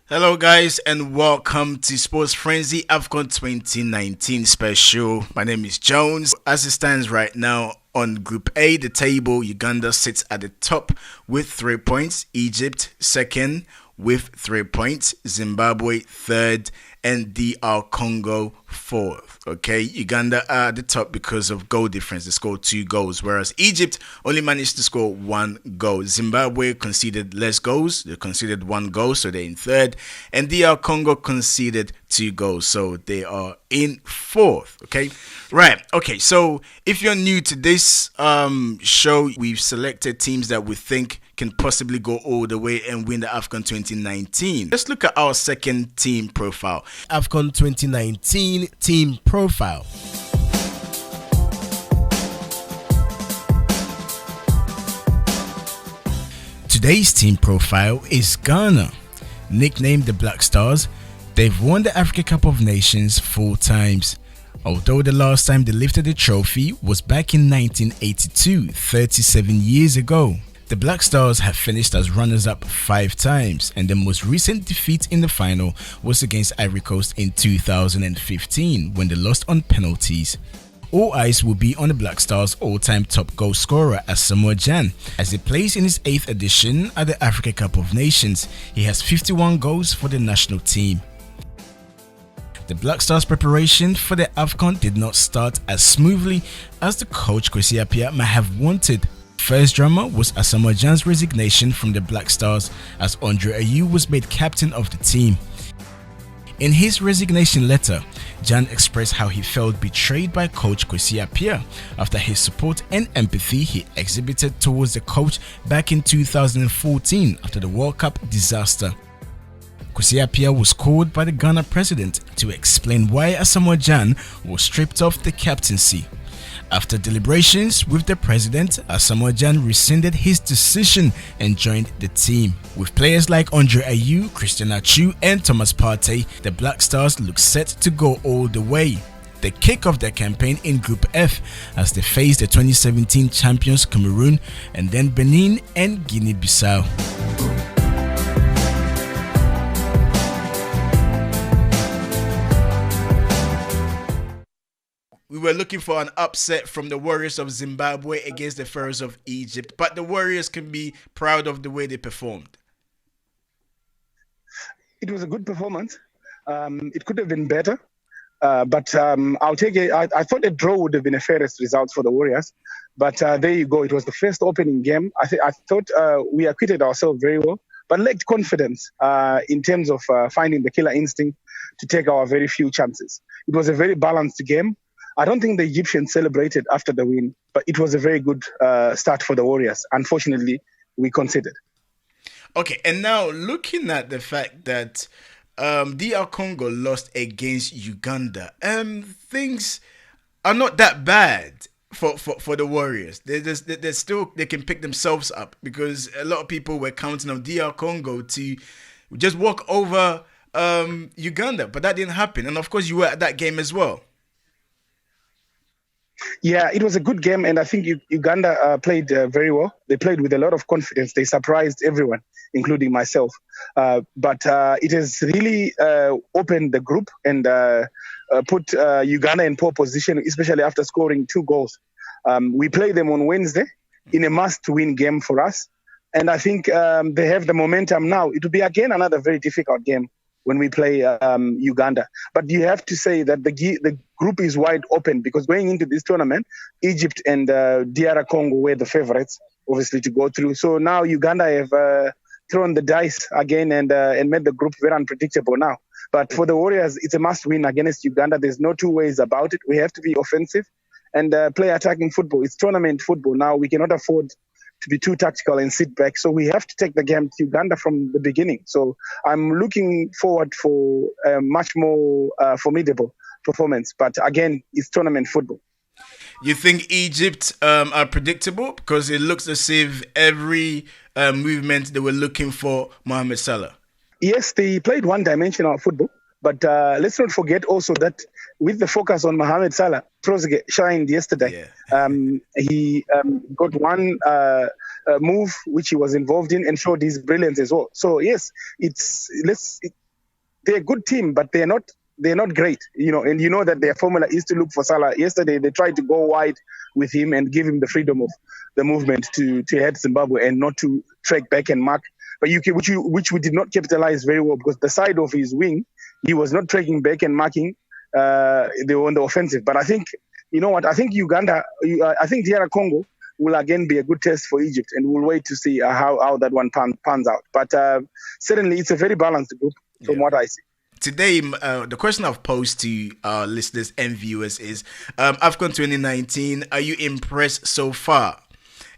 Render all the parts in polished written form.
Hello, guys, and welcome to Sports Frenzy AFCON 2019 special. My name is Jones. As it stands right now on Group A, the table, Uganda sits at the top with 3 points, Egypt second with 3 points, Zimbabwe third, and DR Congo fourth. Okay, Uganda are at the top because of goal difference. They scored 2 goals, whereas Egypt only managed to score 1 goal. Zimbabwe conceded less goals. They conceded 1 goal, so they're in third. And DR Congo conceded 2 goals, so they are in fourth. Okay, right. Okay, so if you're new to this show, we've selected teams that we think can possibly go all the way and win the AFCON 2019. Let's look at our second team profile. AFCON 2019 team profile. Today's team profile is Ghana. Nicknamed the Black Stars, they've won the Africa Cup of Nations 4 times. Although the last time they lifted the trophy was back in 1982, 37 years ago. The Black Stars have finished as runners-up 5 times, and the most recent defeat in the final was against Ivory Coast in 2015 when they lost on penalties. All eyes will be on the Black Stars' all-time top goal scorer Asamoah Gyan as he plays in his 8th edition at the Africa Cup of Nations. He has 51 goals for the national team. The Black Stars' preparation for the AFCON did not start as smoothly as the coach Kwesi Appiah might have wanted. First drama was Asamoah Gyan's resignation from the Black Stars as Andre Ayew was made captain of the team. In his resignation letter, Gyan expressed how he felt betrayed by coach Kwesi Appiah after his support and empathy he exhibited towards the coach back in 2014 after the World Cup disaster. Kwesi Appiah was called by the Ghana president to explain why Asamoah Gyan was stripped of the captaincy. After deliberations with the president, Asamoah Gyan rescinded his decision and joined the team. With players like Andre Ayew, Christian Atsu and Thomas Partey, the Black Stars look set to go all the way. They kick off their campaign in Group F as they face the 2017 champions Cameroon and then Benin and Guinea-Bissau. We were looking for an upset from the Warriors of Zimbabwe against the Pharaohs of Egypt, but the Warriors can be proud of the way they performed. It was a good performance. It could have been better, but I'll take it. I thought a draw would have been a fairest result for the Warriors, but there you go. It was the first opening game. I thought we acquitted ourselves very well, but lacked confidence in terms of finding the killer instinct to take our very few chances. It was a very balanced game. I don't think the Egyptians celebrated after the win, but it was a very good start for the Warriors. Unfortunately, we conceded. Okay, and now looking at the fact that DR Congo lost against Uganda, things are not that bad for the Warriors. They're still, they can pick themselves up because a lot of people were counting on DR Congo to just walk over Uganda, but that didn't happen. And of course, you were at that game as well. Yeah, it was a good game, and I think Uganda played very well. They played with a lot of confidence. They surprised everyone, including myself. But it has really opened the group and put Uganda in poor position, especially after scoring 2 goals. We play them on Wednesday in a must-win game for us, and I think they have the momentum now. It will be, again, another very difficult game when we play Uganda. But you have to say that the group is wide open because going into this tournament, Egypt and DR Congo were the favorites, obviously, to go through. So now Uganda have thrown the dice again and made the group very unpredictable now. But for the Warriors, it's a must-win against Uganda. There's no two ways about it. We have to be offensive and play attacking football. It's tournament football now. We cannot afford to be too tactical and sit back. So we have to take the game to Uganda from the beginning. So I'm looking forward for a much more formidable performance. But again, it's tournament football. You think Egypt are predictable? Because it looks as if every movement they were looking for Mohamed Salah. Yes, they played one-dimensional football. But let's not forget also that with the focus on Mohamed Salah, Trossard shined yesterday. Yeah. He got one move which he was involved in and showed his brilliance as well. So yes, they're a good team, but they're not great, and you know that their formula is to look for Salah. Yesterday, they tried to go wide with him and give him the freedom of the movement to head Zimbabwe and not to track back and mark. But which we did not capitalize very well, because the side of his wing, he was not tracking back and marking. They were on the offensive. But I think, you know what, I think I think DR Congo will again be a good test for Egypt, and we'll wait to see how that one pans out. But certainly, it's a very balanced group from what I see. Today, the question I've posed to our listeners and viewers is, AFCON 2019, are you impressed so far?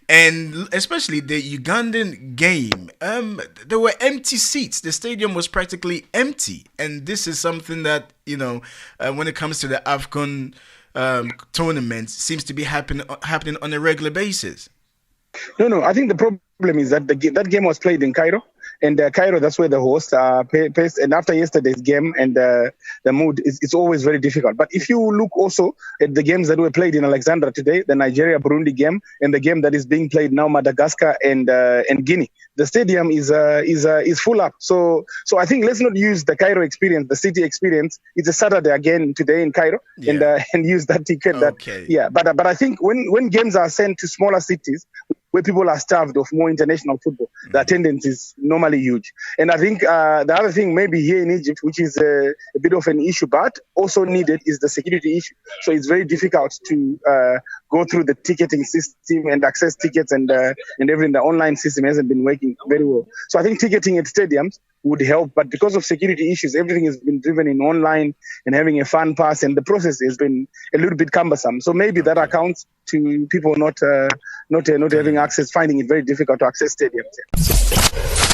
And especially the Ugandan game, there were empty seats. The stadium was practically empty. And this is something that, when it comes to the AFCON tournament, seems to be happening on a regular basis. No, I think the problem is that that game was played in Cairo. And Cairo, that's where the hosts are placed. And after yesterday's game and the mood, it's always very difficult. But if you look also at the games that were played in Alexandria today, the Nigeria-Burundi game, and the game that is being played now, Madagascar and Guinea, the stadium is full up. So I think let's not use the Cairo experience, the city experience. It's a Saturday again today in Cairo, and use that ticket. Okay. But I think when games are sent to smaller cities, where people are starved of more international football, the attendance is normally huge. And I think the other thing maybe here in Egypt, which is a bit of an issue, but also needed, is the security issue. So it's very difficult to go through the ticketing system and access tickets and everything. The online system hasn't been working very well. So I think ticketing at stadiums would help, but because of security issues, everything has been driven in online and having a fan pass, and the process has been a little bit cumbersome. So maybe that accounts to people not having access, finding it very difficult to access stadiums.